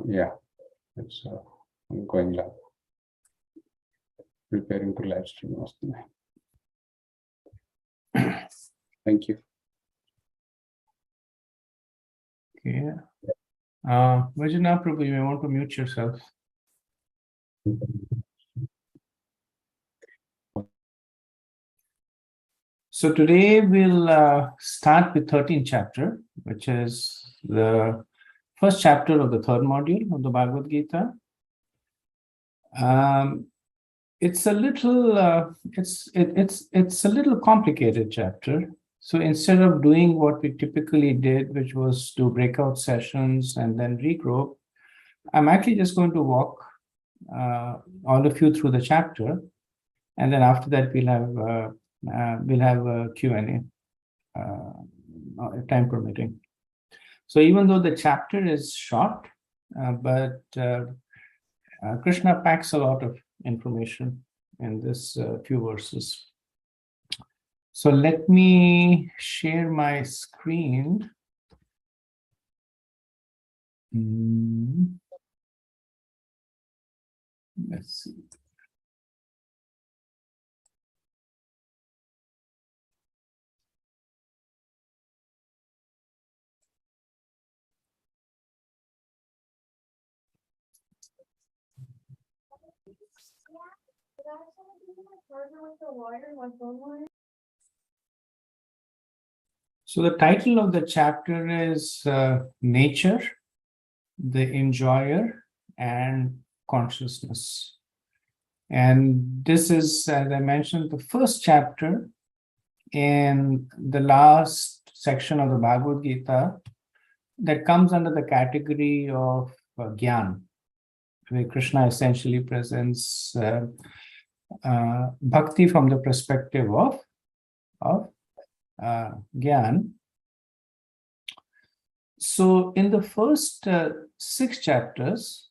Yeah, it's going live. Preparing to live stream. Thank you. Okay. Vajana Prabhu, you may want to mute yourself. So today we'll start with 13th chapter, which is the first chapter of the third module of the Bhagavad-Gita. It's a little it's a little complicated chapter. So instead of doing what we typically did, which was do breakout sessions and then regroup, I'm actually just going to walk all of you through the chapter, and then after that we'll have a Q&A, time permitting. So even though the chapter is short, but Krishna packs a lot of information in this few verses. So let me share my screen. Let's see. So the title of the chapter is Nature, the Enjoyer, and Consciousness. And this is, as I mentioned, the first chapter in the last section of the Bhagavad-Gita that comes under the category of Gyan, where Krishna essentially presents Bhakti from the perspective of Gyan. So in the first 6 chapters,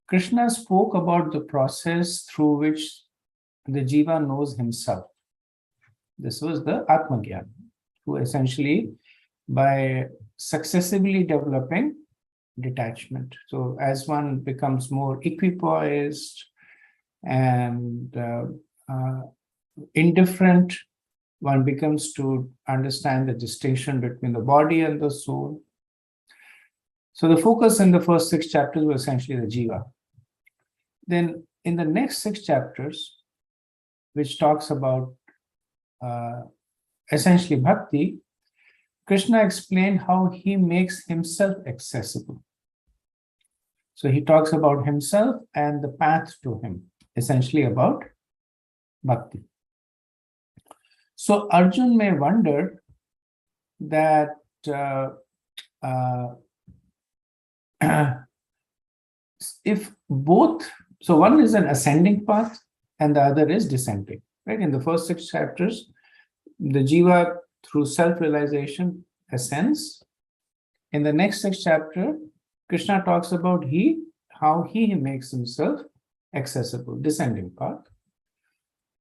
Krishna spoke about the process through which the jiva knows himself. This was the Atma Gyan, who essentially by successively developing detachment. So as one becomes more equipoised and indifferent, one becomes to understand the distinction between the body and the soul. So the focus in the first 6 chapters was essentially the jiva. Then in the next 6 chapters, which talks about essentially bhakti, Krishna explained how he makes himself accessible. So he talks about himself and the path to him, essentially about bhakti. So Arjun may wonder that if both, so one is an ascending path and the other is descending, right? In the first 6 chapters, the jiva through self-realization ascends. In the next 6 chapter, Krishna talks about how he makes himself accessible, descending path.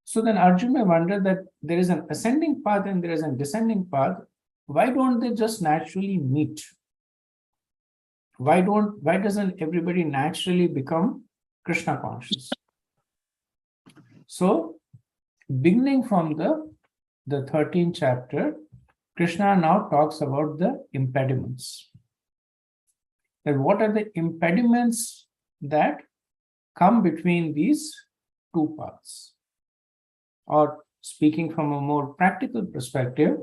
So then Arjun may wonder that there is an ascending path and there is a descending path. Why don't they just naturally meet? Why doesn't everybody naturally become Krishna conscious? So beginning from the 13th chapter, Krishna now talks about the impediments. And what are the impediments that come between these 2 paths? Or speaking from a more practical perspective,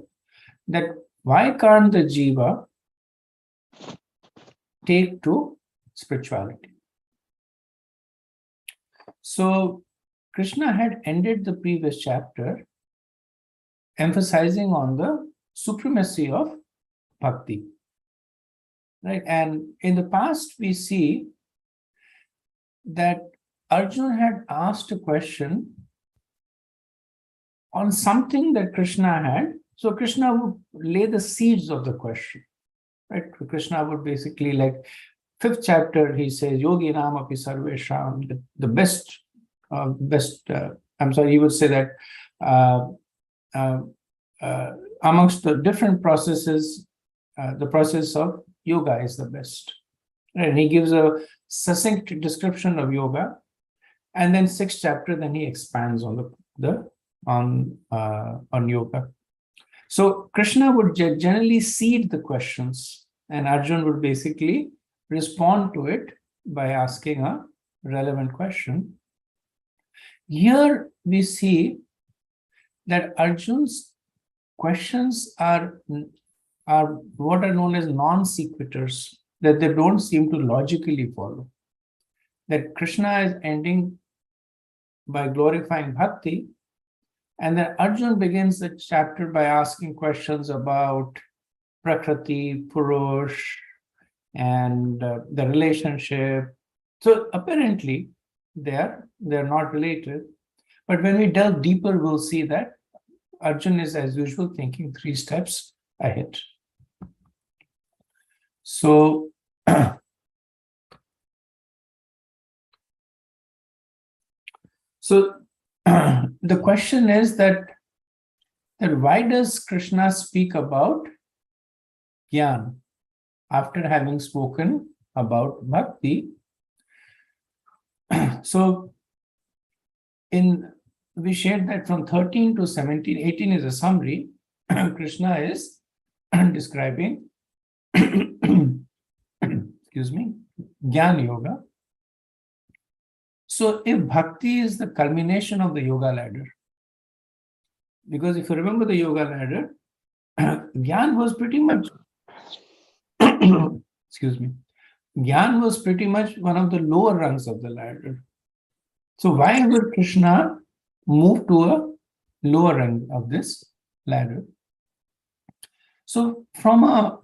that why can't the jiva take to spirituality? So Krishna had ended the previous chapter emphasizing on the supremacy of bhakti, right? And in the past, we see that Arjun had asked a question on something that Krishna had. So Krishna would lay the seeds of the question, right? Krishna would basically, like 5th chapter, he says, Yogi Nam api sarvesham, the best, he would say that amongst the different processes, the process of yoga is the best. And he gives a succinct description of yoga, and then 6th chapter, then he expands on on yoga. So Krishna would generally seed the questions, and Arjun would basically respond to it by asking a relevant question. Here we see that Arjun's questions are what are known as non-sequiturs, that they don't seem to logically follow. That Krishna is ending by glorifying Bhakti, and then Arjun begins the chapter by asking questions about Prakriti, Purush, and the relationship. So apparently they're not related. But when we delve deeper, we'll see that Arjun is, as usual, thinking 3 steps ahead. So the question is that why does Krishna speak about Gyan after having spoken about Bhakti? So we shared that from 13 to 17, 18 is a summary. Krishna is describing excuse me, Gyan Yoga. So if Bhakti is the culmination of the yoga ladder, because if you remember the yoga ladder, Gyan was pretty much excuse me, Gyan was pretty much one of the lower rungs of the ladder. So why would Krishna move to a lower rung of this ladder? So from a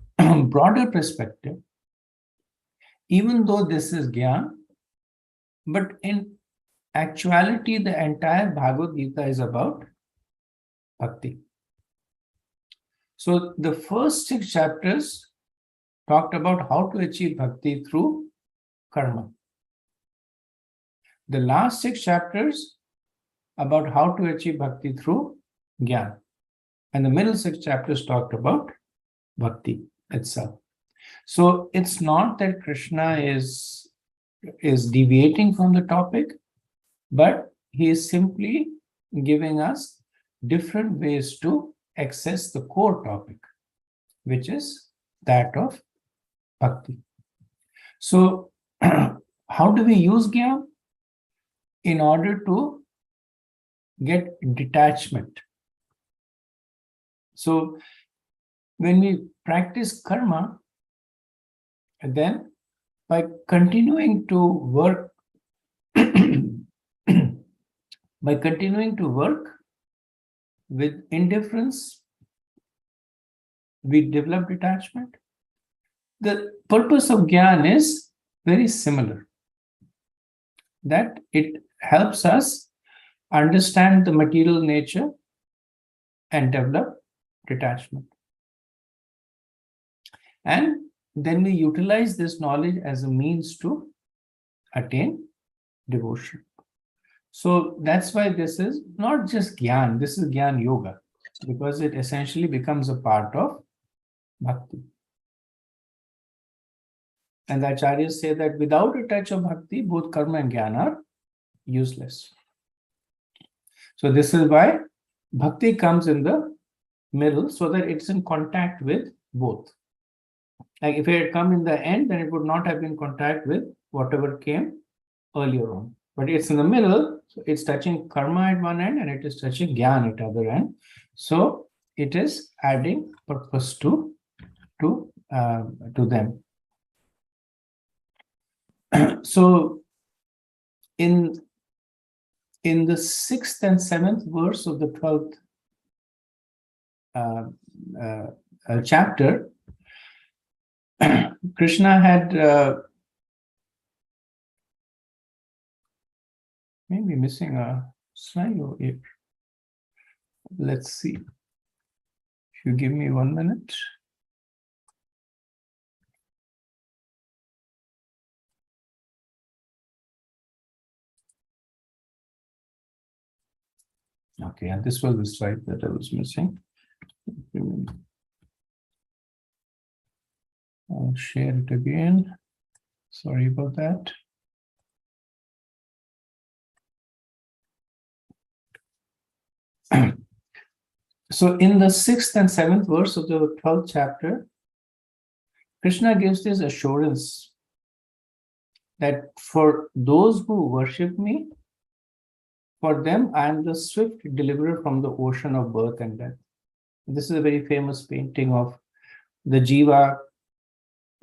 broader perspective, even though this is Gyan, but in actuality, the entire Bhagavad-Gita is about Bhakti. So the first 6 chapters talked about how to achieve Bhakti through karma. The last 6 chapters about how to achieve Bhakti through Gyan. And the middle 6 chapters talked about Bhakti itself. So it's not that Krishna is deviating from the topic, but he is simply giving us different ways to access the core topic, which is that of Bhakti. So how do we use Gyan? In order to get detachment. So when we practice karma, then by continuing to work with indifference, we develop detachment. The purpose of Gyan is very similar, that it helps us understand the material nature and develop detachment. And then we utilize this knowledge as a means to attain devotion. So that's why this is not just Gyan, this is Gyan Yoga, because it essentially becomes a part of Bhakti. And the Acharyas say that without a touch of Bhakti, both karma and Gyan are useless. So this is why Bhakti comes in the middle, so that it's in contact with both. Like if it had come in the end, then it would not have been in contact with whatever came earlier on. But it's in the middle, so it's touching karma at one end and it is touching Gyan at the other end. So it is adding purpose to them. So in the 6th and 7th verse of the 12th chapter, Krishna had maybe missing a slide over here. Let's see. If you give me 1 minute. Okay, and this was the slide that I was missing. I'll share it again. Sorry about that. So in the 6th and 7th verse of the 12th chapter, Krishna gives this assurance that for those who worship me, for them I am the swift deliverer from the ocean of birth and death. This is a very famous painting of the Jiva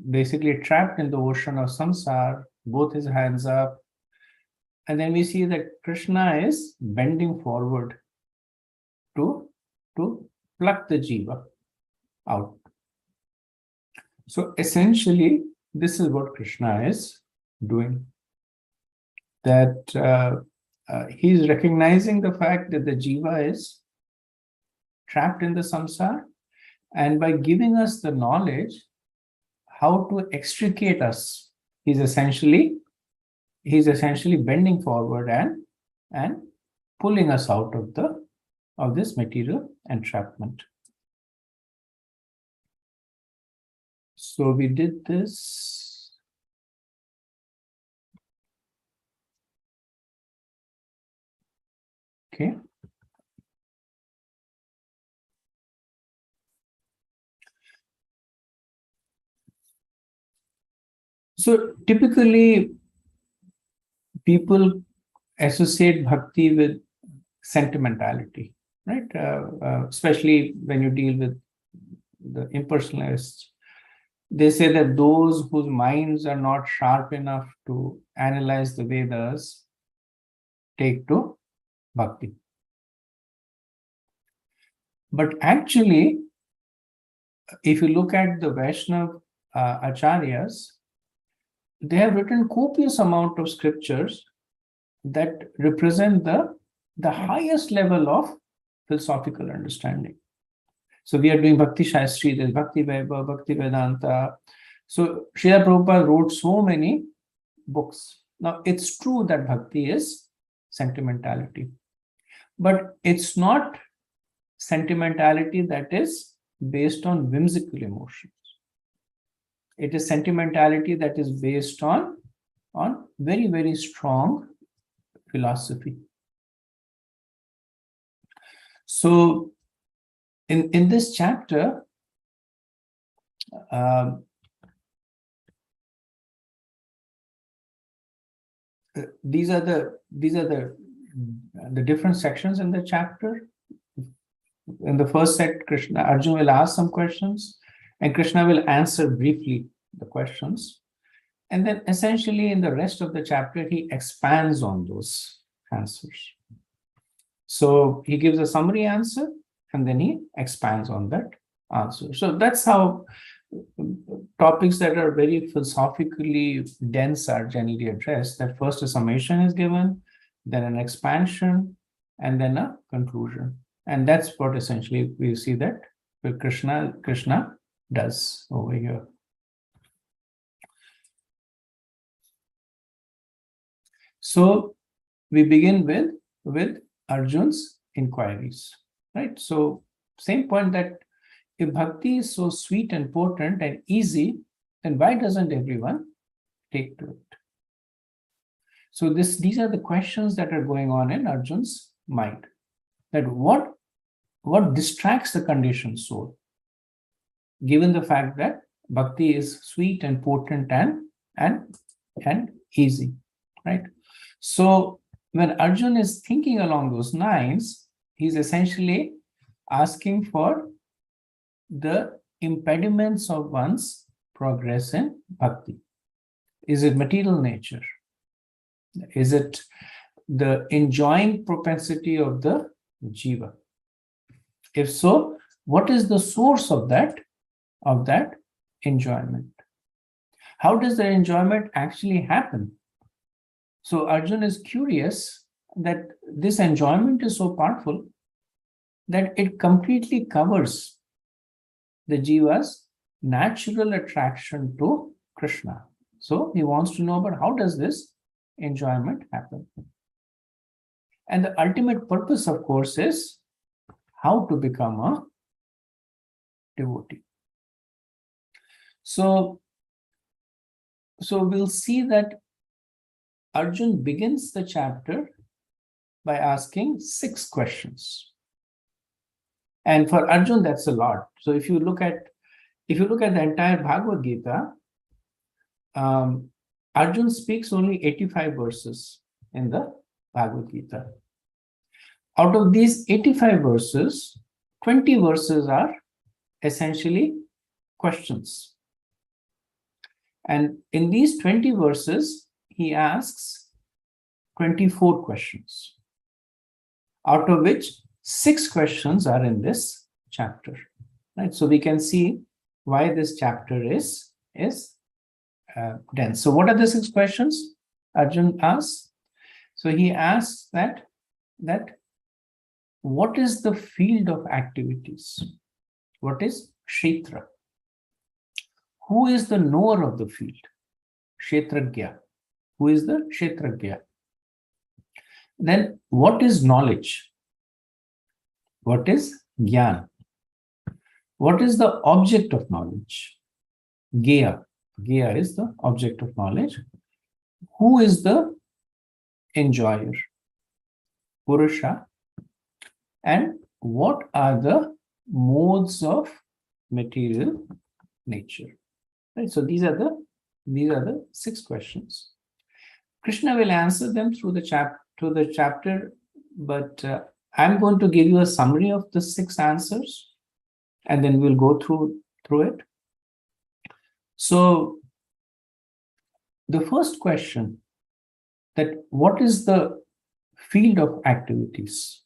basically trapped in the ocean of samsara, both his hands up. And then we see that Krishna is bending forward to pluck the Jiva out. So essentially, this is what Krishna is doing. That he's recognizing the fact that the Jiva is trapped in the samsara, and by giving us the knowledge how to extricate us, he's essentially bending forward and pulling us out of this material entrapment. So we did this. Okay. So typically, people associate bhakti with sentimentality, right? Especially when you deal with the impersonalists. They say that those whose minds are not sharp enough to analyze the Vedas take to bhakti. But actually, if you look at the Vaishnava acharyas, they have written copious amount of scriptures that represent the highest level of philosophical understanding. So we are doing Bhakti Sastri, there's Bhakti Vaibhav, Bhakti Vedanta. So Srila Prabhupada wrote so many books. Now it's true that bhakti is sentimentality, but it's not sentimentality that is based on whimsical emotions. It is sentimentality that is based on very, very strong philosophy. So in this chapter, these are the different sections in the chapter. In the first set, Arjun will ask some questions, and Krishna will answer briefly the questions. And then essentially in the rest of the chapter, he expands on those answers. So he gives a summary answer, and then he expands on that answer. So that's how topics that are very philosophically dense are generally addressed. That first a summation is given, then an expansion, and then a conclusion. And that's what essentially we see that Krishna does over here. So we begin with Arjun's inquiries, right? So same point, that if bhakti is so sweet and potent and easy, then why doesn't everyone take to it? So these are the questions that are going on in Arjun's mind. That what distracts the conditioned soul, given the fact that bhakti is sweet and potent and easy, right? So when Arjun is thinking along those lines, he's essentially asking for the impediments of one's progress in bhakti. Is it material nature? Is it the enjoying propensity of the jiva? If so, what is the source of that enjoyment? How does the enjoyment actually happen? So Arjun is curious that this enjoyment is so powerful that it completely covers the jiva's natural attraction to Krishna. So he wants to know about how does this enjoyment happen. And the ultimate purpose, of course, is how to become a devotee. So So we'll see that Arjun begins the chapter by asking 6 questions. And for Arjun, that's a lot. So if you look at the entire Bhagavad-Gita, Arjun speaks only 85 verses in the Bhagavad-Gita. Out of these 85 verses, 20 verses are essentially questions. And in these 20 verses, he asks 24 questions, out of which 6 questions are in this chapter. Right? So we can see why this chapter is dense. So what are the 6 questions Arjun asks? So he asks that what is the field of activities? What is Kshetra? Who is the knower of the field? Kshetragya. Who is the Kshetragya? Then what is knowledge? What is Gyan? What is the object of knowledge? Gya. Gya is the object of knowledge. Who is the enjoyer? Purusha. And what are the modes of material nature? Right. So these are the 6 questions. Krishna will answer them through the chapter, but I'm going to give you a summary of the 6 answers, and then we'll go through it. So the first question, that what is the field of activities?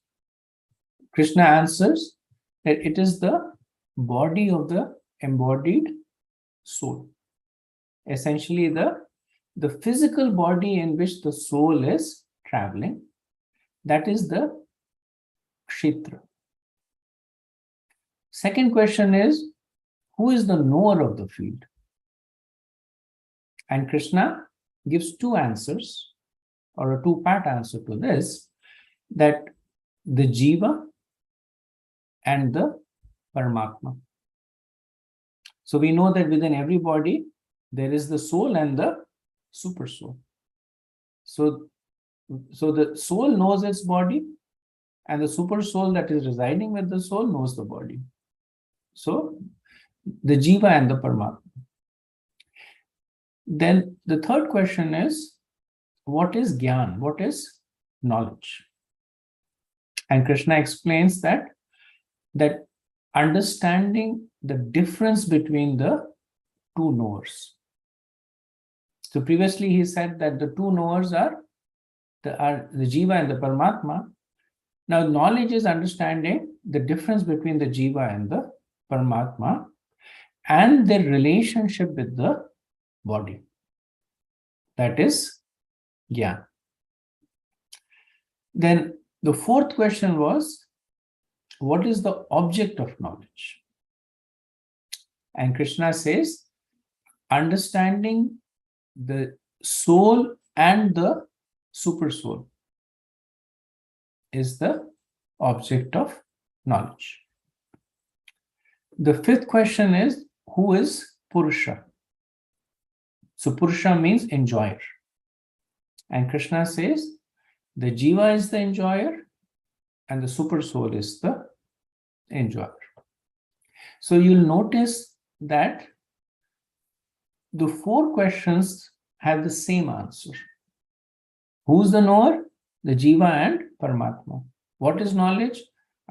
Krishna answers that it is the body of the embodied soul. Essentially, the physical body in which the soul is traveling, that is the Kshetra. Second question is, who is the knower of the field? And Krishna gives 2 answers, or a 2-part answer to this, that the Jiva and the Paramatma. So we know that within every body, there is the soul and the super soul. So the soul knows its body, and the super soul that is residing with the soul knows the body. So the Jiva and the Paramatma. Then the third question is, what is Gyan? What is knowledge? And Krishna explains that understanding the difference between the 2 knowers. So previously he said that the 2 knowers are the Jiva and the Paramatma. Now knowledge is understanding the difference between the Jiva and the Paramatma and their relationship with the body. That is Gyan. Then the fourth question was, what is the object of knowledge? And Krishna says, understanding the soul and the super soul is the object of knowledge. The fifth question is, who is Purusha? So Purusha means enjoyer. And Krishna says, the Jiva is the enjoyer and the super soul is the enjoyer. So you'll notice that the 4 questions have the same answer. Who's the knower? The Jiva and Paramatma. What is knowledge?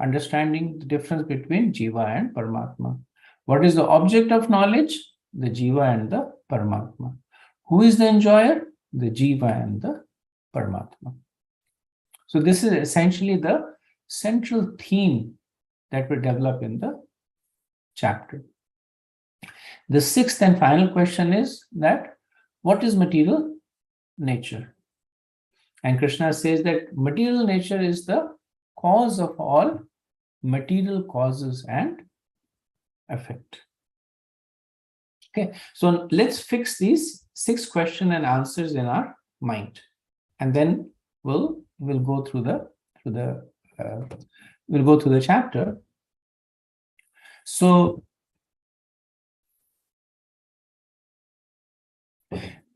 Understanding the difference between Jiva and Paramatma. What is the object of knowledge? The Jiva and the Paramatma. Who is the enjoyer? The Jiva and the Paramatma. So this is essentially the central theme that we develop in the chapter. The 6th and final question is that what is material nature? And Krishna says that material nature is the cause of all material causes and effect. Okay, so let's fix these 6 questions and answers in our mind, and then we'll go through the chapter. So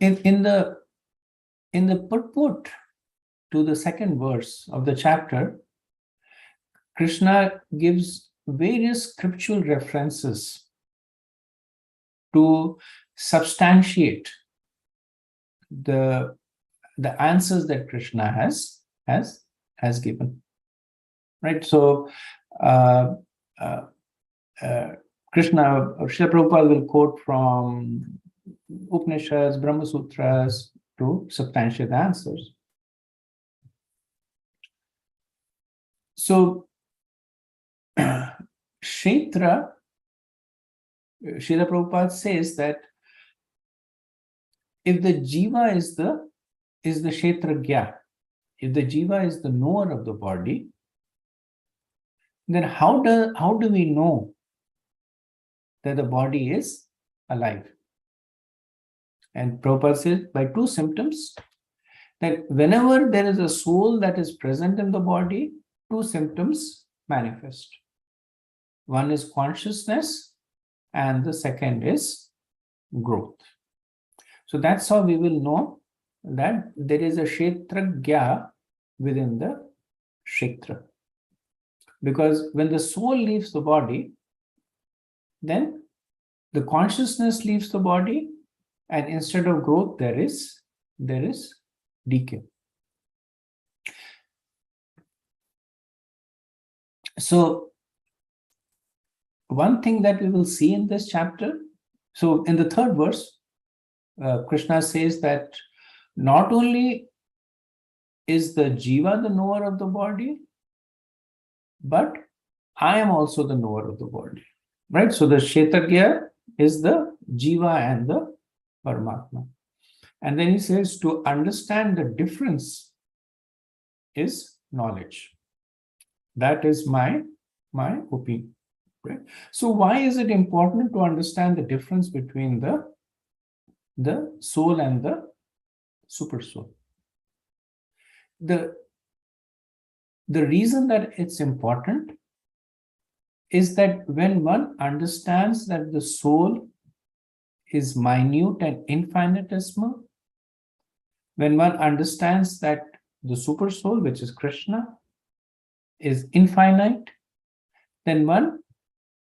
in the purport to the second verse of the chapter, Krishna gives various scriptural references to substantiate the answers that Krishna has given. Right? So Krishna, Srila Prabhupada will quote from Upanishads, Brahma Sutras to substantiate the answers. So Kshetra, Srila Prabhupada says that if the jiva is the Kshetragya, if the jiva is the knower of the body, then how do we know that the body is alive? And Prabhupada says by two symptoms, that whenever there is a soul that is present in the body, two symptoms manifest. One is consciousness, and the second is growth. So that's how we will know that there is a Kshetragya within the Kshetra. Because when the soul leaves the body, then the consciousness leaves the body, and instead of growth, there is decay. So one thing that we will see in this chapter, so in the third verse, Krishna says that not only is the jiva the knower of the body, but I am also the knower of the body. Right? So the Kshetragya is the jiva and the Paramatma. And then he says to understand the difference is knowledge. That is my opinion. Right? So why is it important to understand the difference between the soul and the super soul? The reason that it's important is that when one understands that the soul is minute and infinitesimal, when one understands that the super soul, which is Krishna, is infinite, then one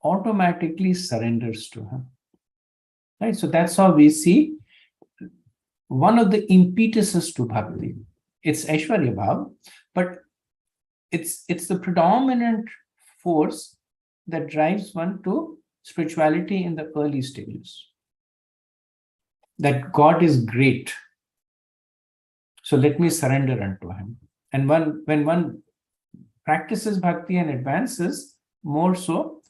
automatically surrenders to him. Right? So that's how we see one of the impetuses to bhakti. It's Aishwarya Bhav, but it's the predominant force that drives one to spirituality in the early stages. That God is great, so let me surrender unto him. And when one practices bhakti and advances more so,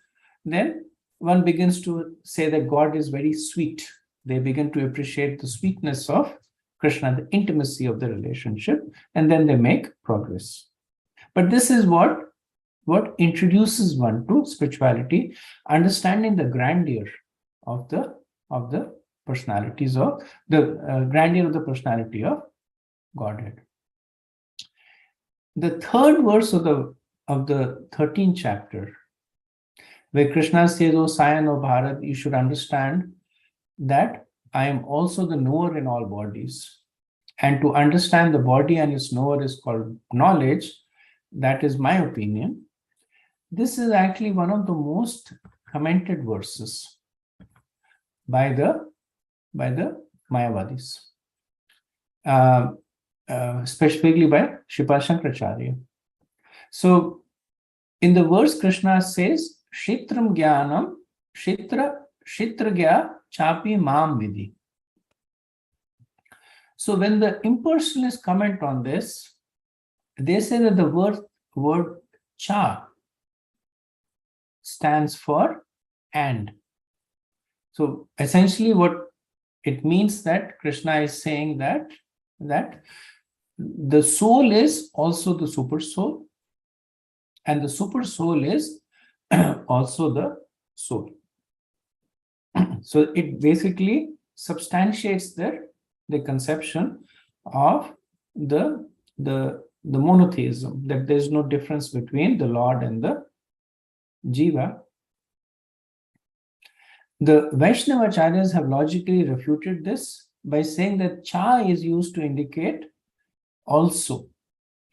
then one begins to say that God is very sweet. They begin to appreciate the sweetness of Krishna, the intimacy of the relationship, and then they make progress. But this is what introduces one to spirituality, understanding the grandeur of the personalities of the grandeur of the personality of Godhead. The third verse of the 13th chapter, where Krishna says, "O Sayan, O Bharat, you should understand that I am also the knower in all bodies. And to understand the body and its knower is called knowledge. That is my opinion." This is actually one of the most commented verses by the Mayavadis, specifically by Sripad Shankaracharya. So in the verse, Krishna says, "Kshetram Gyanam, Kshetragya chapi mam vidhi." So when the impersonalists comment on this, they say that the word cha stands for and. So essentially what it means that Krishna is saying that the soul is also the super soul, and the super soul is also the soul. So it basically substantiates the conception of the monotheism, that there is no difference between the Lord and the Jiva. The Vaishnava acharyas have logically refuted this by saying that cha is used to indicate also.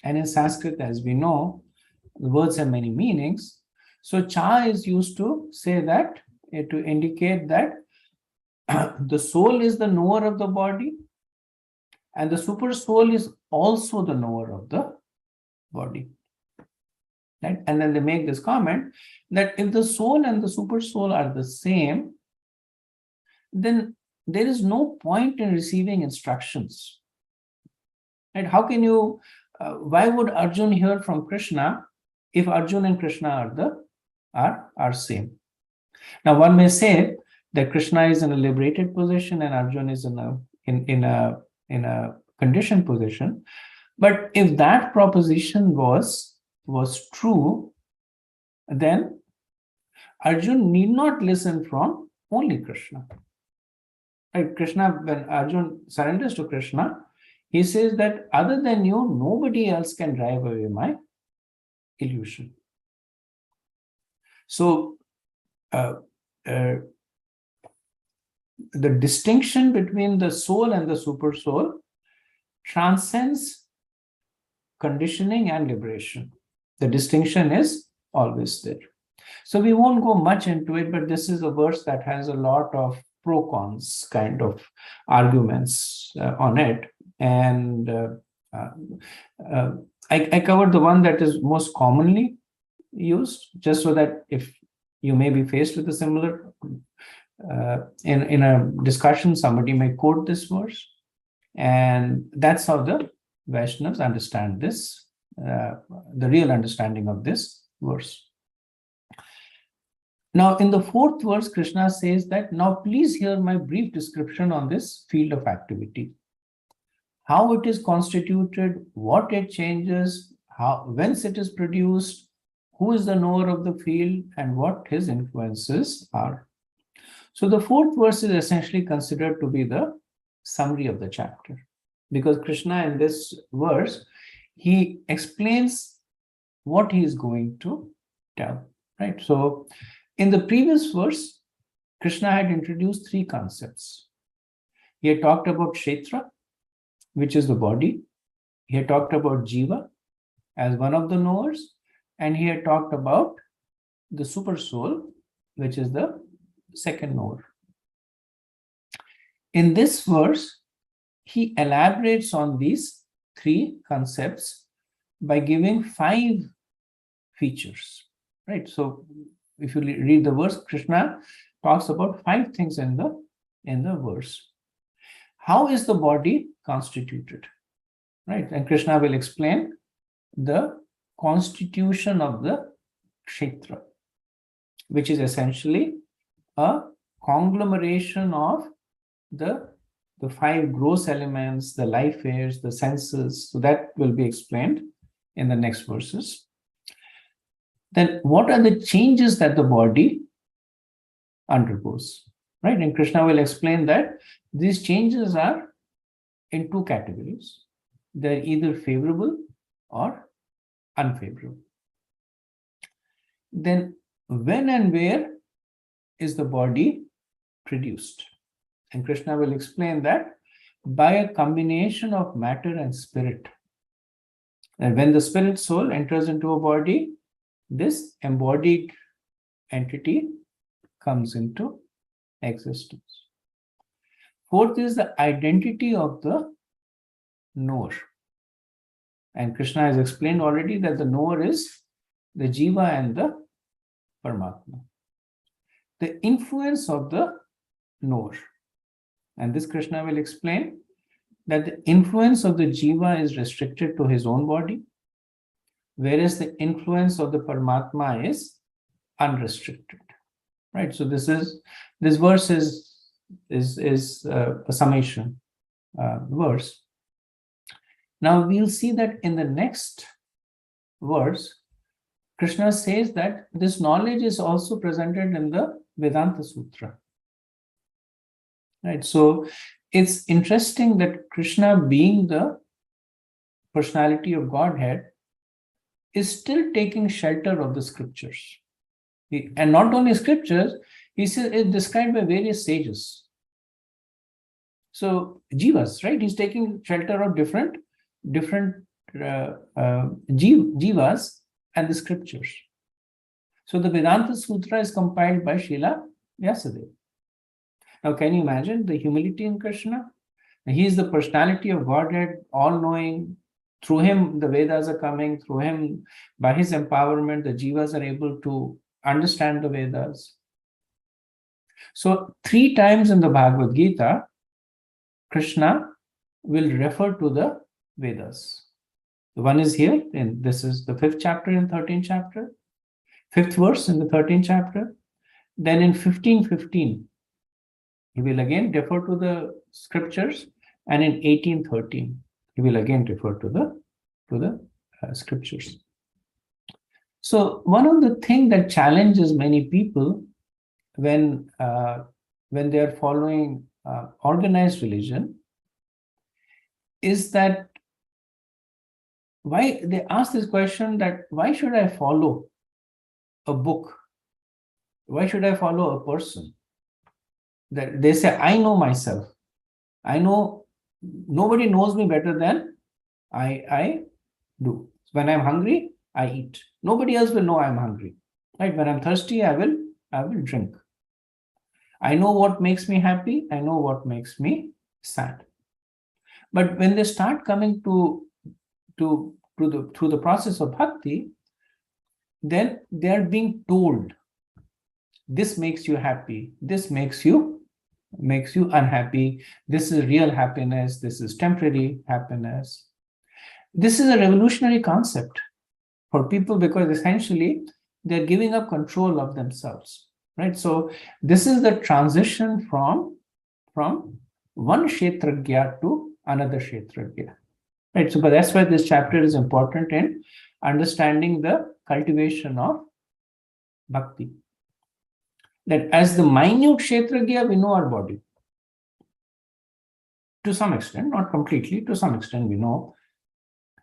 And in Sanskrit, as we know, the words have many meanings. So cha is used to say that, to indicate that the soul is the knower of the body, and the super soul is also the knower of the body. Right? And then they make this comment that if the soul and the super soul are the same, then there is no point in receiving instructions. Right? How can you, why would Arjun hear from Krishna if Arjun and Krishna are same? Now one may say that Krishna is in a liberated position and Arjun is in a conditioned position. But if that proposition was true, then Arjun need not listen from only Krishna. Right? Krishna, when Arjun surrenders to Krishna, he says that other than you, nobody else can drive away my illusion. So the distinction between the soul and the super soul transcends conditioning and liberation. The distinction is always there. So we won't go much into it, but this is a verse that has a lot of pro-cons kind of arguments on it. And I covered the one that is most commonly used, just so that if you may be faced with a similar, in a discussion, somebody may quote this verse. And that's how the Vaishnavas understand this, the real understanding of this verse. Now, in the fourth verse, Krishna says that, now please hear my brief description on this field of activity. How it is constituted, what it changes, whence it is produced, who is the knower of the field, and what his influences are. So the fourth verse is essentially considered to be the summary of the chapter, because Krishna in this verse, he explains what he is going to tell, right? So in the previous verse, Krishna had introduced three concepts. He had talked about Kshetra, which is the body. He had talked about Jiva as one of the knowers, and he had talked about the super soul, which is the second knower. In this verse, he elaborates on these three concepts by giving 5 features, right? So if you read the verse, Krishna talks about 5 things in the verse. How is the body constituted, right? And Krishna will explain the constitution of the Kshetra, which is essentially a conglomeration of the 5 gross elements, the life airs, the senses. So that will be explained in the next verses. Then what are the changes that the body undergoes, right? And Krishna will explain that these changes are in 2 categories. They're either favorable or unfavorable. Then when and where is the body produced? And Krishna will explain that by a combination of matter and spirit. And when the spirit soul enters into a body, this embodied entity comes into existence. Fourth is the identity of the knower. And Krishna has explained already that the knower is the Jiva and the Paramatma. The influence of the knower. And this Krishna will explain that the influence of the Jiva is restricted to his own body, whereas the influence of the Paramatma is unrestricted. Right? So this verse is a summation verse. Now we'll see that in the next verse, Krishna says that this knowledge is also presented in the Vedanta Sutra. Right? So it's interesting that Krishna, being the personality of Godhead, is still taking shelter of the scriptures. And not only scriptures, he says it's described by various sages. So jivas, right? He's taking shelter of different jivas and the scriptures. So the Vedanta Sutra is compiled by Srila Vyasadeva. Now, can you imagine the humility in Krishna? He is the personality of Godhead, all-knowing. Through him, the Vedas are coming. Through him, by his empowerment, the jivas are able to understand the Vedas. So 3 times in the Bhagavad-Gita, Krishna will refer to the Vedas. The one is here, and this is the 5th chapter in 13th chapter, 5th verse in the 13th chapter. Then in 15:15, he will again refer to the scriptures, and in 18:13, he will again refer to the scriptures. So one of the things that challenges many people when they are following organized religion is that why they ask this question, that why should I follow a book? Why should I follow a person? That they say, I know myself. I know nobody knows me better than I do. When I'm hungry, I eat. Nobody else will know I'm hungry. Right? When I'm thirsty, I will drink. I know what makes me happy. I know what makes me sad. But when they start coming through the process of bhakti, then they are being told, this makes you happy, this makes you unhappy, this is real happiness, this is temporary happiness. This is a revolutionary concept for people, because essentially they're giving up control of themselves, right? So this is the transition from one kshetragya to another kshetragya, right? So but that's why this chapter is important in understanding the cultivation of bhakti. That as the minute kshetragya, we know our body. To some extent, not completely, to some extent we know.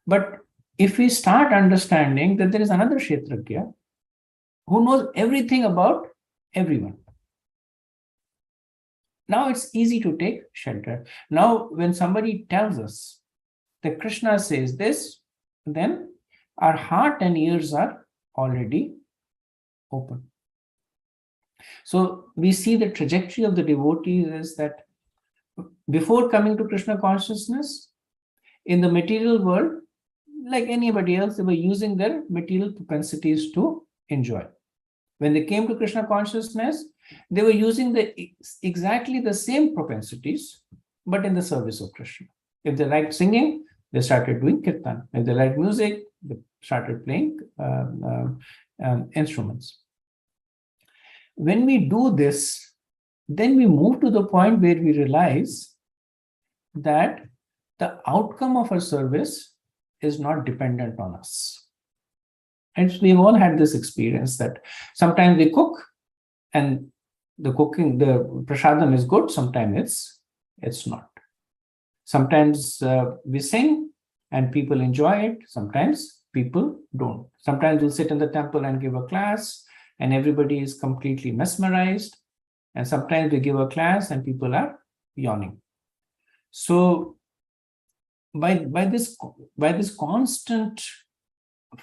But if we start understanding that there is another kshetragya who knows everything about everyone, now it's easy to take shelter. Now, when somebody tells us that Krishna says this, then our heart and ears are already open. So we see the trajectory of the devotees is that before coming to Krishna consciousness, in the material world, like anybody else, they were using their material propensities to enjoy. When they came to Krishna consciousness, they were using exactly the same propensities, but in the service of Krishna. If they liked singing, they started doing kirtan. If they liked music, they started playing instruments. When we do this, then we move to the point where we realize that the outcome of our service is not dependent on us. And we've all had this experience that sometimes we cook and the prasadam is good, sometimes it's not. Sometimes we sing and people enjoy it, sometimes people don't. Sometimes we'll sit in the temple and give a class and everybody is completely mesmerized. And sometimes we give a class and people are yawning. So by this constant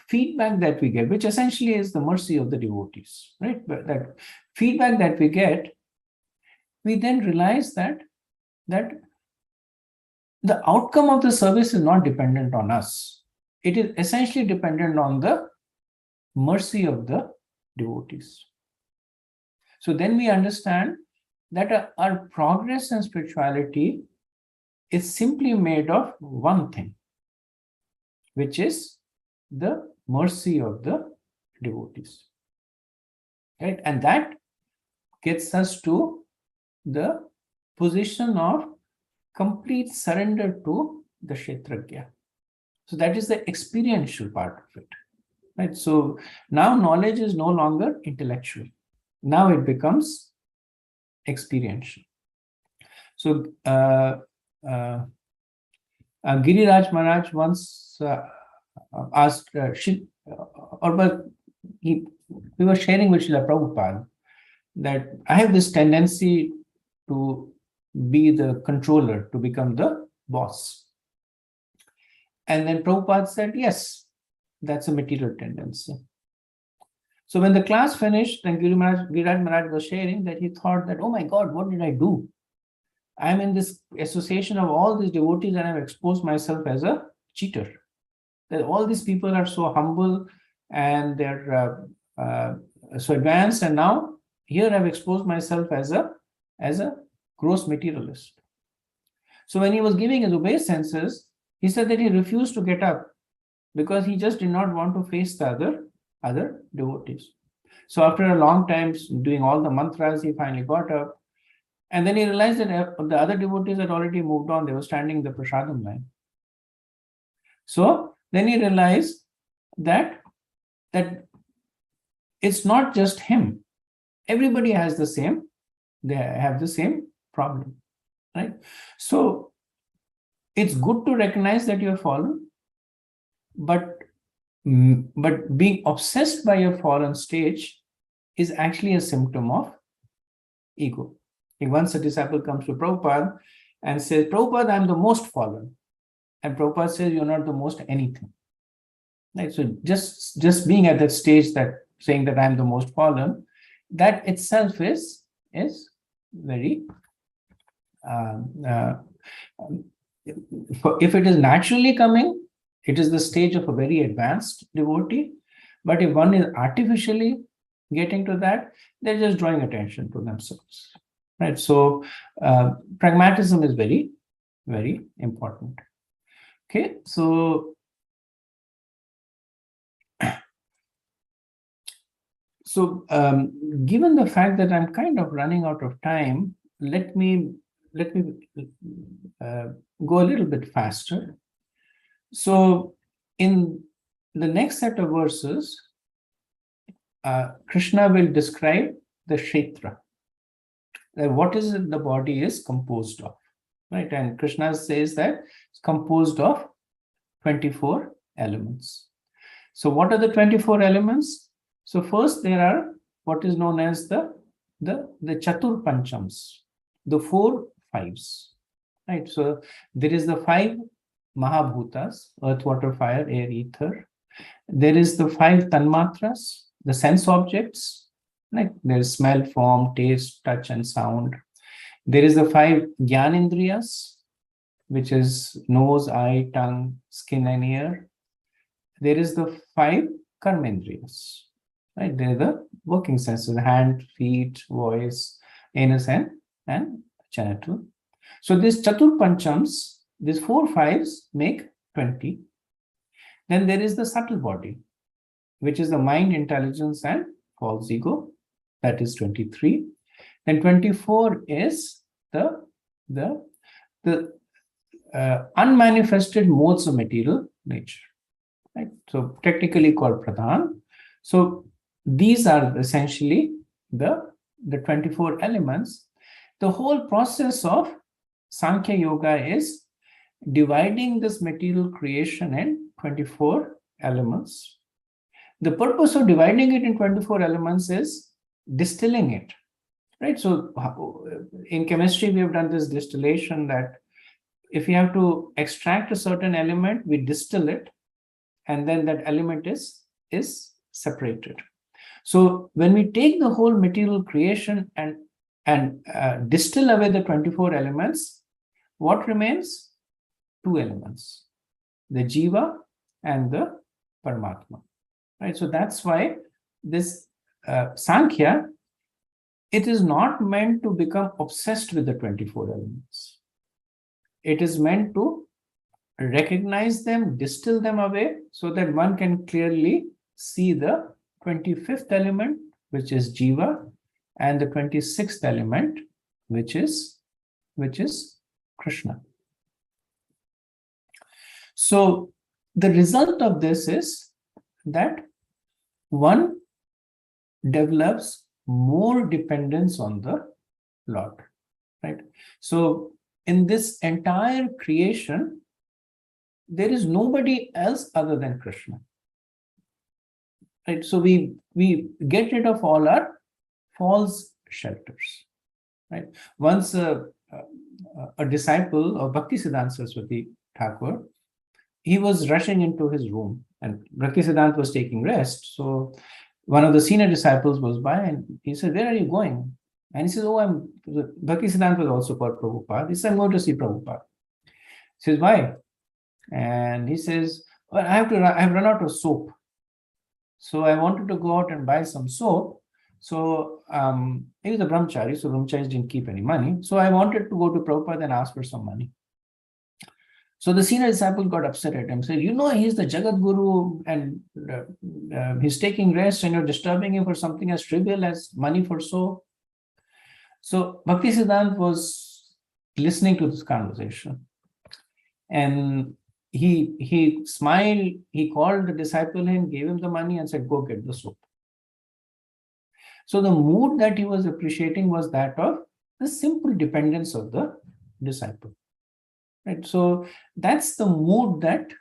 feedback that we get, which essentially is the mercy of the devotees, right? But that feedback that we get, we then realize that the outcome of the service is not dependent on us. It is essentially dependent on the mercy of the devotees. So then we understand that our progress in spirituality is simply made of one thing, which is the mercy of the devotees. Right? And that gets us to the position of complete surrender to the kshetragya. So that is the experiential part of it. Right? So now knowledge is no longer intellectual. Now it becomes experiential. So Giriraj Maharaj once asked, we were sharing with Srila Prabhupada that I have this tendency to be the controller, to become the boss. And then Prabhupada said, yes, that's a material tendency. So when the class finished, then Giriraj Maharaj was sharing that he thought that, oh my God, what did I do? I'm in this association of all these devotees and I've exposed myself as a cheater. That all these people are so humble and they're so advanced, and now here I've exposed myself as a gross materialist. So when he was giving his obeisances, he said that he refused to get up because he just did not want to face the other devotees. So after a long time doing all the mantras, he finally got up, and then he realized that the other devotees had already moved on. They were standing in the prasadam line. So then he realized that it's not just him. Everybody has they have the same problem, right? So it's good to recognize that you're fallen, but being obsessed by your fallen stage is actually a symptom of ego. Once a disciple comes to Prabhupada and says, Prabhupada, I'm the most fallen. And Prabhupada says, you're not the most anything. Right? So just being at that stage, that saying that I'm the most fallen, that itself is very, if it is naturally coming, it is the stage of a very advanced devotee. But if one is artificially getting to that, they're just drawing attention to themselves. Right? So pragmatism is very, very important. Okay, so given the fact that I'm kind of running out of time, let me go a little bit faster. So in the next set of verses, Krishna will describe the kshetra, what is it the body is composed of, right? And Krishna says that it's composed of 24 elements. So what are the 24 elements? So first there are what is known as the Chatur Panchams, the 4 fives, right? So there is the 5 Mahabhutas, earth, water, fire, air, ether. There is the 5 Tanmatras, the sense objects, like there's smell, form, taste, touch, and sound. There is the 5 Gyanindriyas, which is nose, eye, tongue, skin, and ear. There is the 5 Karmendriyas, right? They're the working senses: hand, feet, voice, anus, and genital. So these Chatur Panchams, these 4 fives make 20. Then there is the subtle body, which is the mind, intelligence, and false ego. That is 23. Then 24 is the unmanifested modes of material nature, right? So technically called pradhan. So these are essentially the 24 elements. The whole process of Sankhya Yoga is dividing this material creation in 24 elements. The purpose of dividing it in 24 elements is distilling it, right? So in chemistry, we have done this distillation, that if you have to extract a certain element, we distill it, and then that element is separated. So when we take the whole material creation and distill away the 24 elements, what remains? 2 elements, the Jiva and the Paramatma, right? So that's why this Sankhya, it is not meant to become obsessed with the 24 elements. It is meant to recognize them, distill them away, so that one can clearly see the 25th element, which is Jiva, and the 26th element, which is Krishna. So the result of this is that one develops more dependence on the Lord, right? So in this entire creation, there is nobody else other than Krishna, right? So we get rid of all our false shelters, right? Once a disciple of Bhaktisiddhanta Saraswati Thakur. He was rushing into his room, and Bhaktisiddhanta was taking rest. So one of the senior disciples was by, and he said, "Where are you going?" And he says, "Oh, Bhaktisiddhanta was also called Prabhupada. He said, "I'm going to see Prabhupada." He says, "Why?" And he says, "Well, I have run out of soap. So I wanted to go out and buy some soap." So he was a brahmachari, so brahmacharis didn't keep any money. So I wanted to go to Prabhupada and ask for some money. So the senior disciple got upset at him, said, he's the Jagat Guru and he's taking rest and you're disturbing him for something as trivial as money for soap. So Bhaktisiddhanta was listening to this conversation. And he smiled, he called the disciple in, gave him the money and said, "Go get the soap." So the mood that he was appreciating was that of the simple dependence of the disciple. Right? So that's the mood that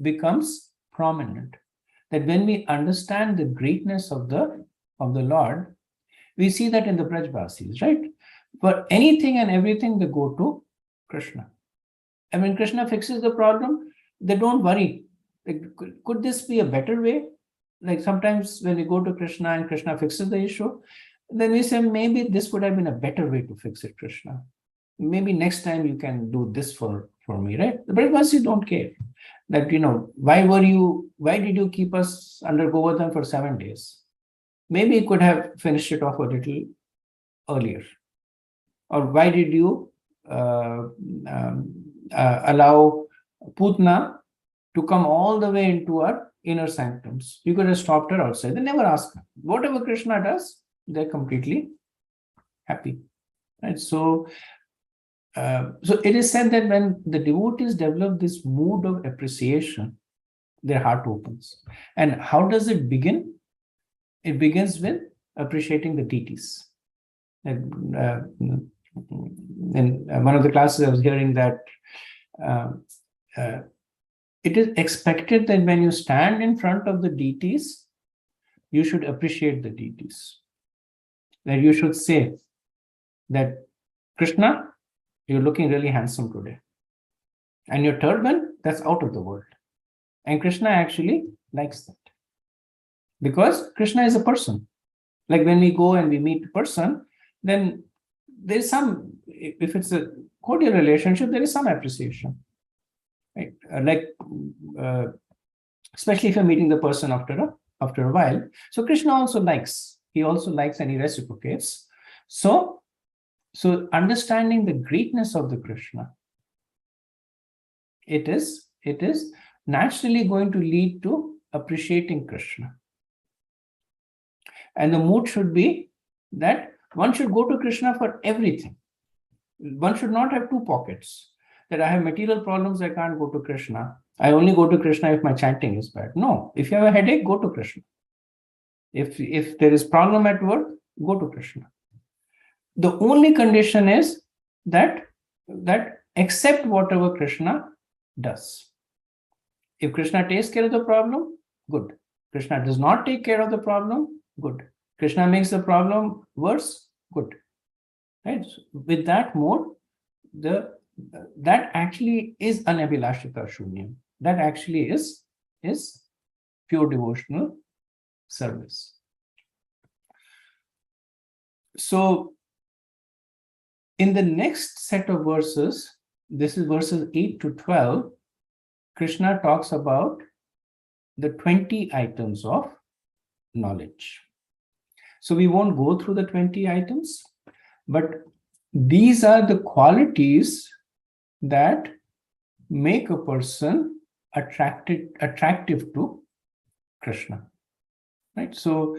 becomes prominent. That when we understand the greatness of the Lord, we see that in the Brajvasis, right? For anything and everything, they go to Krishna. And when Krishna fixes the problem, they don't worry. Like, could this be a better way? Like sometimes when we go to Krishna and Krishna fixes the issue, then we say, maybe this would have been a better way to fix it, Krishna. Maybe next time you can do this for me, right? The Brahmasis don't care. That, why did you keep us under Govardhan for 7 days? Maybe you could have finished it off a little earlier. Or why did you allow Putna to come all the way into our inner sanctums? You could have stopped her outside. They never ask her. Whatever Krishna does, they're completely happy. Right? So it is said that when the devotees develop this mood of appreciation, their heart opens. And how does it begin? It begins with appreciating the deities. And, in one of the classes, I was hearing that it is expected that when you stand in front of the deities, you should appreciate the deities. That you should say that, "Krishna, you're looking really handsome today. And your turban, that's out of the world." And Krishna actually likes that. Because Krishna is a person. Like when we go and we meet a person, then there's some, if it's a cordial relationship, there is some appreciation. Right? Especially if you're meeting the person after a while. So Krishna also likes. He also likes and he reciprocates. So understanding the greatness of the Krishna, it is naturally going to lead to appreciating Krishna. And the mood should be that one should go to Krishna for everything. One should not have two pockets. That I have material problems, I can't go to Krishna. I only go to Krishna if my chanting is bad. No, if you have a headache, go to Krishna. If there is problem at work, go to Krishna. The only condition is that accept whatever Krishna does. If Krishna takes care of the problem, good. Krishna does not take care of the problem, good. Krishna makes the problem worse, good. Right? So with that mode, that actually is anabhilashita shunyam. That actually is pure devotional service. So in the next set of verses, this is verses 8 to 12, Krishna talks about the 20 items of knowledge. So we won't go through the 20 items, but these are the qualities that make a person attractive to Krishna. Right? So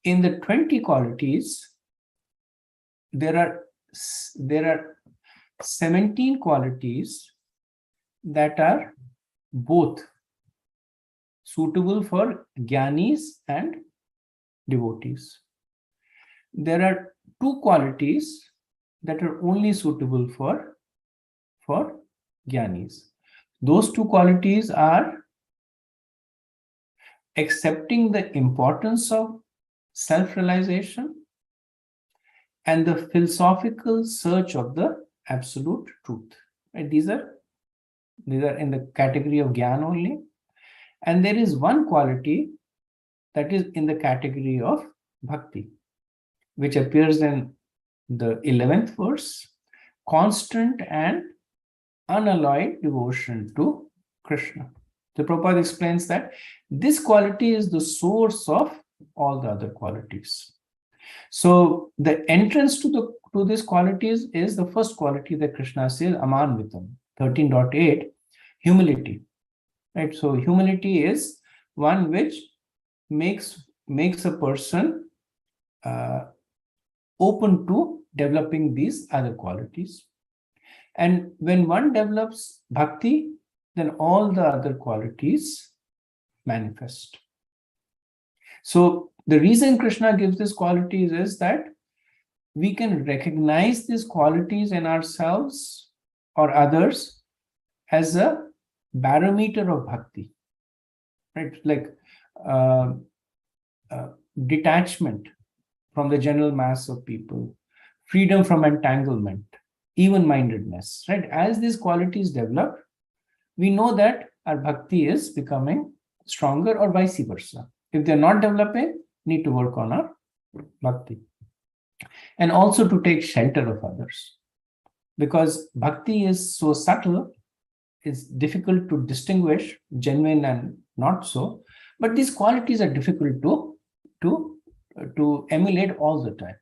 in the 20 qualities, there are 17 qualities that are both suitable for Gyanis and devotees. There are 2 qualities that are only suitable for Gyanis. Those 2 qualities are accepting the importance of self-realization and the philosophical search of the absolute truth. Right? These are in the category of Gyan only. And there is one quality that is in the category of Bhakti, which appears in the 11th verse, constant and unalloyed devotion to Krishna. The Prabhupada explains that this quality is the source of all the other qualities. So the entrance to this qualities is the first quality that Krishna says, Amanvitam, 13.8, humility. Right? So humility is one which makes a person open to developing these other qualities. And when one develops bhakti, then all the other qualities manifest. So the reason Krishna gives these qualities is that we can recognize these qualities in ourselves or others as a barometer of bhakti, right? Like detachment from the general mass of people, freedom from entanglement, even-mindedness, right? As these qualities develop, we know that our bhakti is becoming stronger, or vice versa. If they're not developing, need to work on our bhakti. And also to take shelter of others. Because bhakti is so subtle, it's difficult to distinguish genuine and not so. But these qualities are difficult to emulate all the time.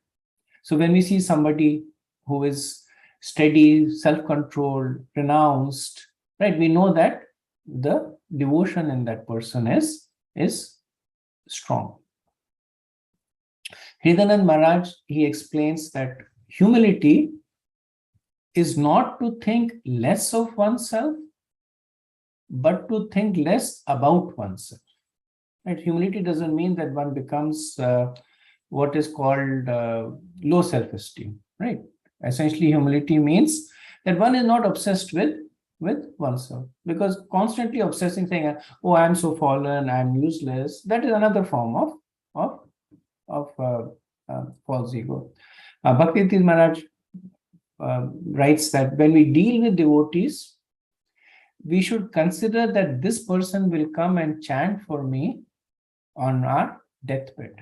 So when we see somebody who is steady, self-controlled, renounced, right, we know that the devotion in that person is strong. Hridayanand Maharaj, he explains that humility is not to think less of oneself, but to think less about oneself. Right? Humility doesn't mean that one becomes what is called low self-esteem. Right? Essentially, humility means that one is not obsessed with oneself, because constantly obsessing, saying, "Oh, I'm so fallen, I'm useless," that is another form of false ego. Bhakti Maharaj writes that when we deal with devotees, we should consider that this person will come and chant for me on our deathbed.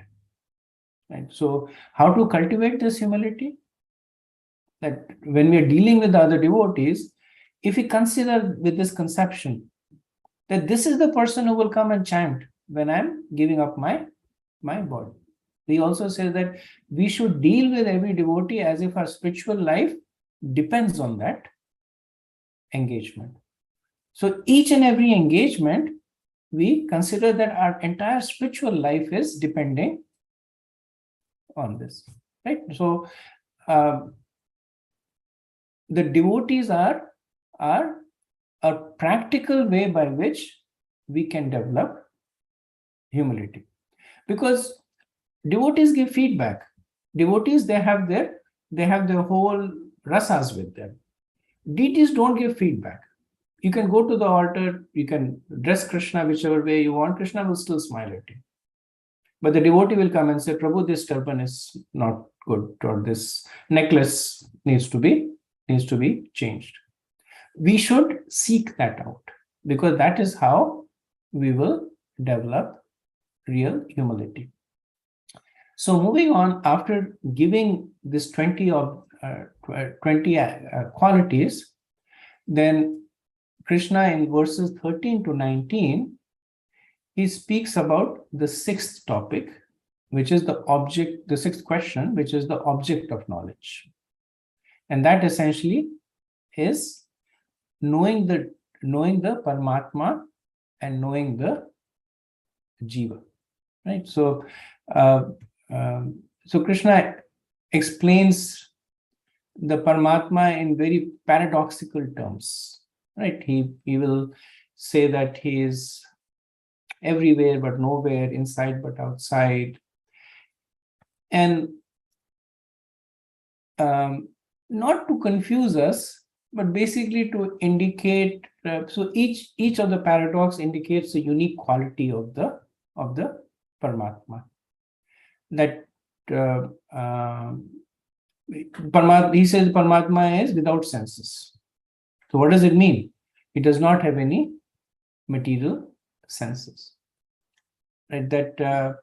Right? So, how to cultivate this humility? That when we are dealing with other devotees, if we consider with this conception that this is the person who will come and chant when I'm giving up my body. He also says that we should deal with every devotee as if our spiritual life depends on that engagement. So each and every engagement, we consider that our entire spiritual life is depending on this, right? So the devotees are a practical way by which we can develop humility, because devotees give feedback. Devotees, they have their whole rasas with them. Deities don't give feedback. You can go to the altar, you can dress Krishna whichever way you want, Krishna will still smile at you. But the devotee will come and say, "Prabhu, this turban is not good, or this necklace needs to be changed." We should seek that out, because that is how we will develop real humility. So moving on, after giving this 20 qualities, then Krishna in verses 13 to 19, he speaks about the sixth topic, which is the sixth question, which is the object of knowledge. And that essentially is knowing the Paramatma and knowing the Jiva. Right? So Krishna explains the Paramatma in very paradoxical terms. Right? He will say that he is everywhere but nowhere, inside but outside. And not to confuse us, but basically to indicate, so each of the paradox indicates a unique quality of the Paramatma. That He says Paramatma is without senses. So what does it mean? It does not have any material senses. Right? That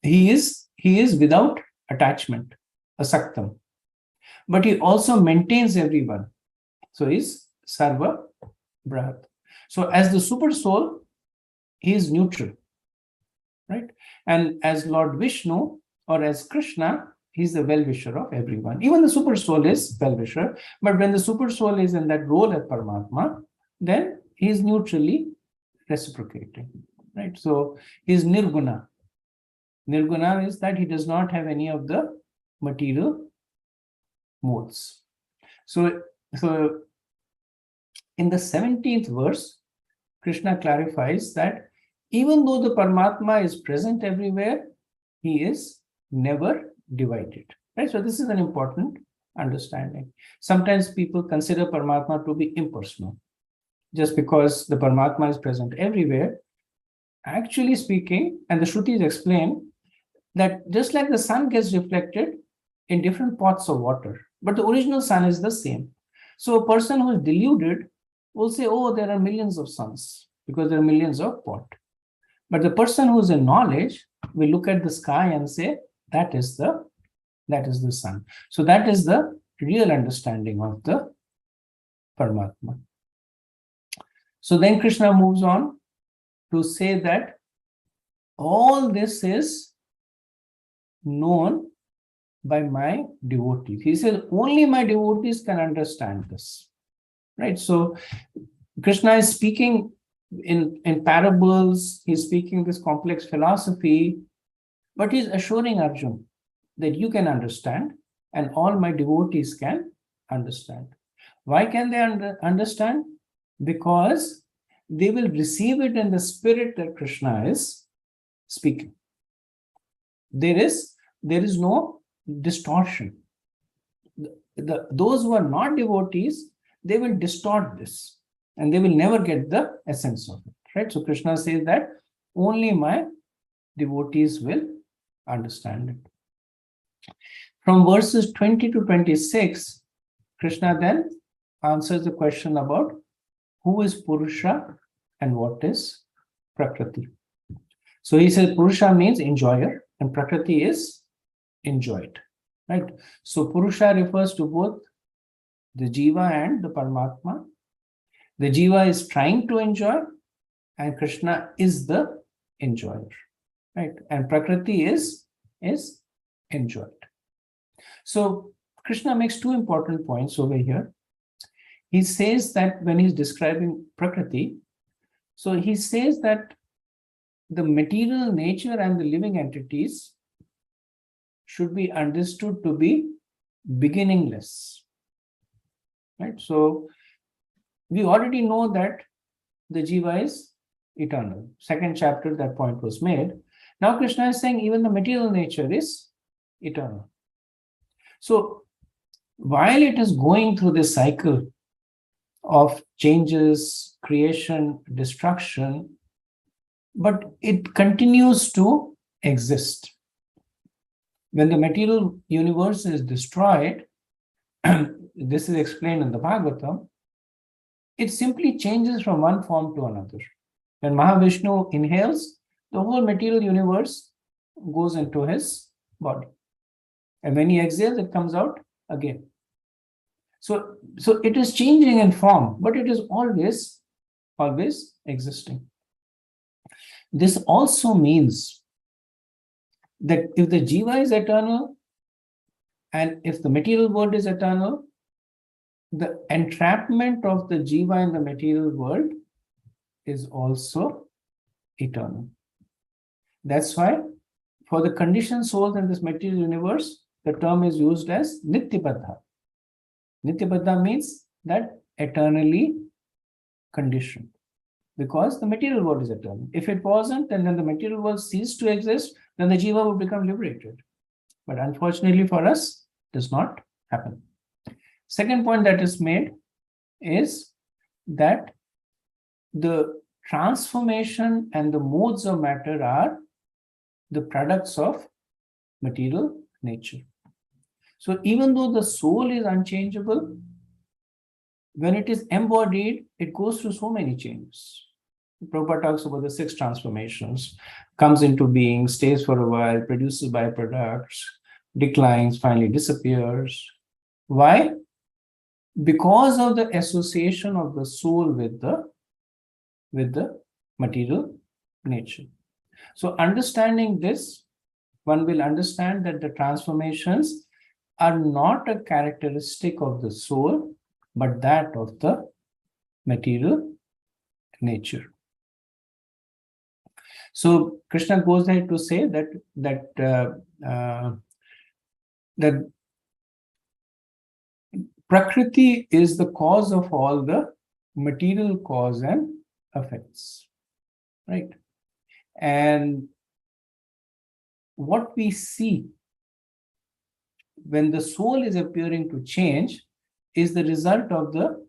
he is without attachment, asaktam. But he also maintains everyone. So he's Sarva Brahat. So as the super soul, he is neutral, right? And as Lord Vishnu or as Krishna, he's the well-wisher of everyone. Even the super soul is well-wisher, but when the super soul is in that role as Paramatma, then he is neutrally reciprocating, right? So he's Nirguna. Nirguna is that he does not have any of the material modes. So in the 17th verse, Krishna clarifies that even though the Paramatma is present everywhere, he is never divided. Right? So this is an important understanding. Sometimes people consider Paramatma to be impersonal. Just because the Paramatma is present everywhere, actually speaking, and the Shrutis explain that just like the sun gets reflected in different pots of water, but the original sun is the same. So a person who is deluded will say, oh, there are millions of suns because there are millions of pots. But the person who is in knowledge will look at the sky and say, that is the sun. So that is the real understanding of the Paramatma. So then Krishna moves on to say that all this is known by my devotees. He says, only my devotees can understand this. Right? So Krishna is speaking in parables, he's speaking this complex philosophy, but he's assuring Arjun that you can understand and all my devotees can understand. Why can they understand? Because they will receive it in the spirit that Krishna is speaking. There is no distortion. Those who are not devotees, they will distort this and they will never get the essence of it. Right? So Krishna says that only my devotees will understand it. From verses 20 to 26, Krishna then answers the question about who is Purusha and what is Prakriti. So he says Purusha means enjoyer and Prakriti is enjoyed. Right? So Purusha refers to both the Jiva and the Paramatma. The Jiva is trying to enjoy and Krishna is the enjoyer. Right? And Prakriti is enjoyed. So Krishna makes two important points over here. He says that when he's describing Prakriti, so he says that the material nature and the living entities should be understood to be beginningless. Right? So we already know that the Jiva is eternal. Second chapter, that point was made. Now Krishna is saying even the material nature is eternal. So while it is going through this cycle of changes, creation, destruction, but it continues to exist. When the material universe is destroyed, this is explained in the Bhagavatam, it simply changes from one form to another. When Mahavishnu inhales, the whole material universe goes into his body. And when he exhales, it comes out again. So it is changing in form, but it is always existing. This also means that if the Jiva is eternal and if the material world is eternal, the entrapment of the Jiva in the material world is also eternal. That's why for the conditioned souls in this material universe, the term is used as Nityabaddha. Nityabaddha means that eternally conditioned, because the material world is eternal. If it wasn't, then when the material world ceased to exist, then the Jiva would become liberated. But unfortunately for us, it does not happen. Second point that is made is that the transformation and the modes of matter are the products of material nature. So even though the soul is unchangeable, when it is embodied, it goes through so many changes. Prabhupada talks about the 6 transformations, comes into being, stays for a while, produces byproducts, declines, finally disappears. Why? Because of the association of the soul with the material nature. So understanding this, one will understand that the transformations are not a characteristic of the soul, but that of the material nature. So Krishna goes ahead to say that Prakriti is the cause of all the material cause and effects, right? And what we see when the soul is appearing to change is the result of the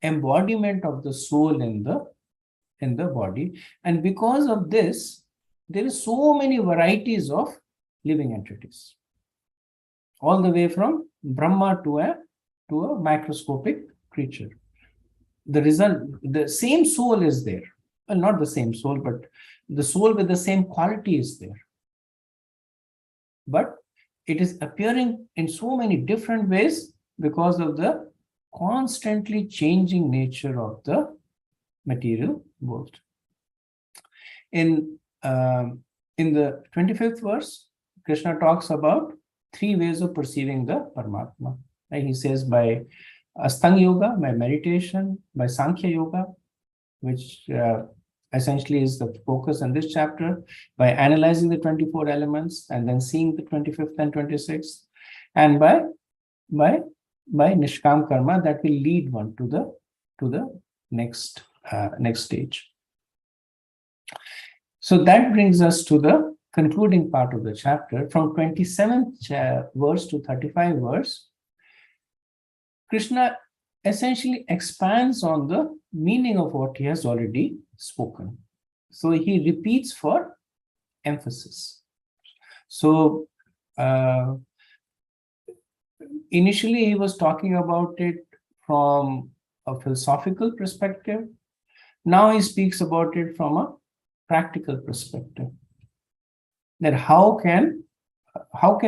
embodiment of the soul in the body. And because of this, there is so many varieties of living entities, all the way from Brahma to a microscopic creature. The result, the same soul is there. Well, not the same soul, but the soul with the same quality is there. But it is appearing in so many different ways because of the constantly changing nature of the material world. In the 25th verse, Krishna talks about 3 ways of perceiving the Paramatma. Right? He says by Astanga Yoga, by meditation, by Sankhya Yoga, which essentially is the focus in this chapter, by analyzing the 24 elements and then seeing the 25th and 26th, and by Nishkam Karma that will lead one to the next stage. So that brings us to the concluding part of the chapter. From 27th verse to 35 verse, Krishna essentially expands on the meaning of what he has already spoken. So he repeats for emphasis. So initially he was talking about it from a philosophical perspective. Now he speaks about it from a practical perspective. That how can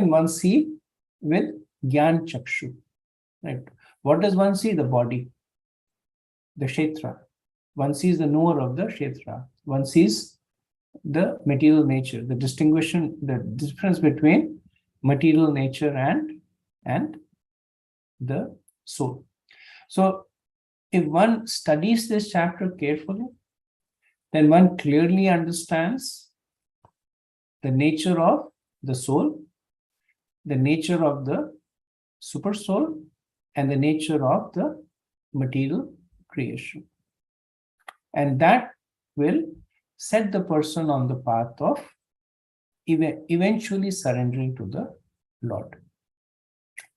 one see with Gyan Chakshu? Right? What does one see? The body, the Kshetra. One sees the knower of the Kshetra. One sees the material nature, the difference between material nature and the soul. So if one studies this chapter carefully, then one clearly understands the nature of the soul, the nature of the super soul, and the nature of the material creation. And that will set the person on the path of eventually surrendering to the Lord.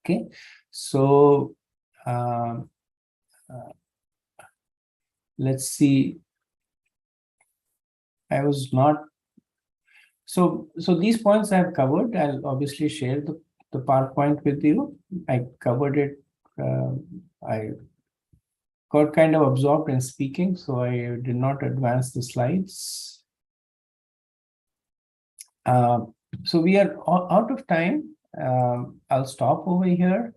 Okay, so let's see. I was not. So these points I have covered. I'll obviously share the PowerPoint with you. I covered it. I got kind of absorbed in speaking, so I did not advance the slides. So we are out of time. I'll stop over here.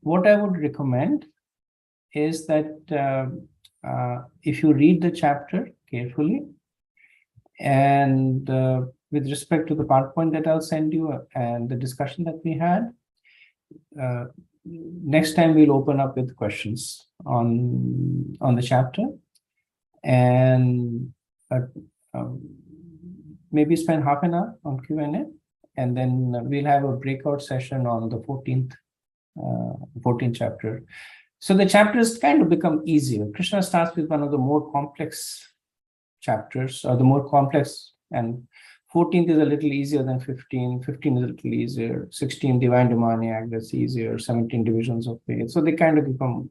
What I would recommend is that if you read the chapter carefully, and with respect to the PowerPoint that I'll send you and the discussion that we had, next time we'll open up with questions on the chapter, and maybe spend half an hour on Q&A, and then we'll have a breakout session on the 14th chapter. So the chapters kind of become easier. Krishna starts with one of the more complex chapters, or the more complex, and 14th is a little easier than 15. 15 is a little easier. 16, divine demoniac, that's easier. 17, divisions of faith. So they kind of become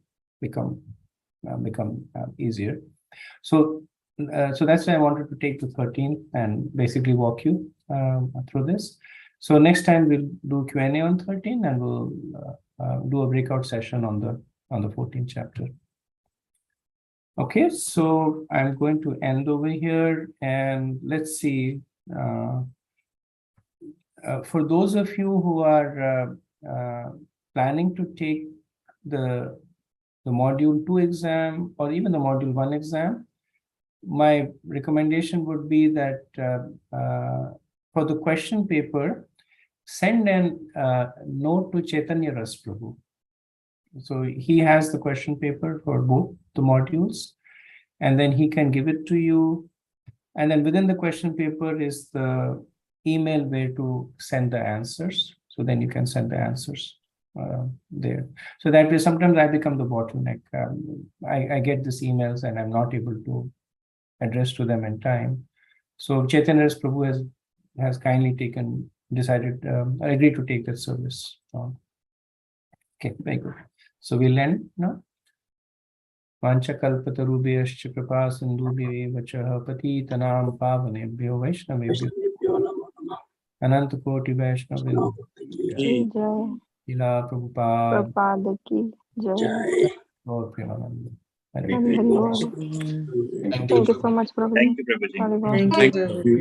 easier. So so that's why I wanted to take the 13th and basically walk you through this. So next time we'll do Q&A on 13, and we'll do a breakout session on the 14th chapter. Okay, so I'm going to end over here, and let's see. For those of you who are planning to take the module 2 exam or even the module 1 exam, my recommendation would be that for the question paper, send a note to Chaitanya Ras Prabhu. So he has the question paper for both the modules, and then he can give it to you. And then within the question paper is the email where to send the answers. So then you can send the answers there. So that way, sometimes I become the bottleneck. I get these emails and I'm not able to address to them in time. So Chaitanya Ras Prabhu has kindly decided, agreed to take that service. Okay, very good. So we'll end now. Vanchakalpatarubhyascha kripa sindhubhyo vacha patitanam pavanebhyo vaishnavebhyo ananta koti vaishnavebhyo Jai Ila Prabhupada Prabhupada ki Jai. Lord Premanand. Hari Hari Bol. Thank you so much, Prabhu. Thank you, Prabhuji. Hari Bol. Thank you.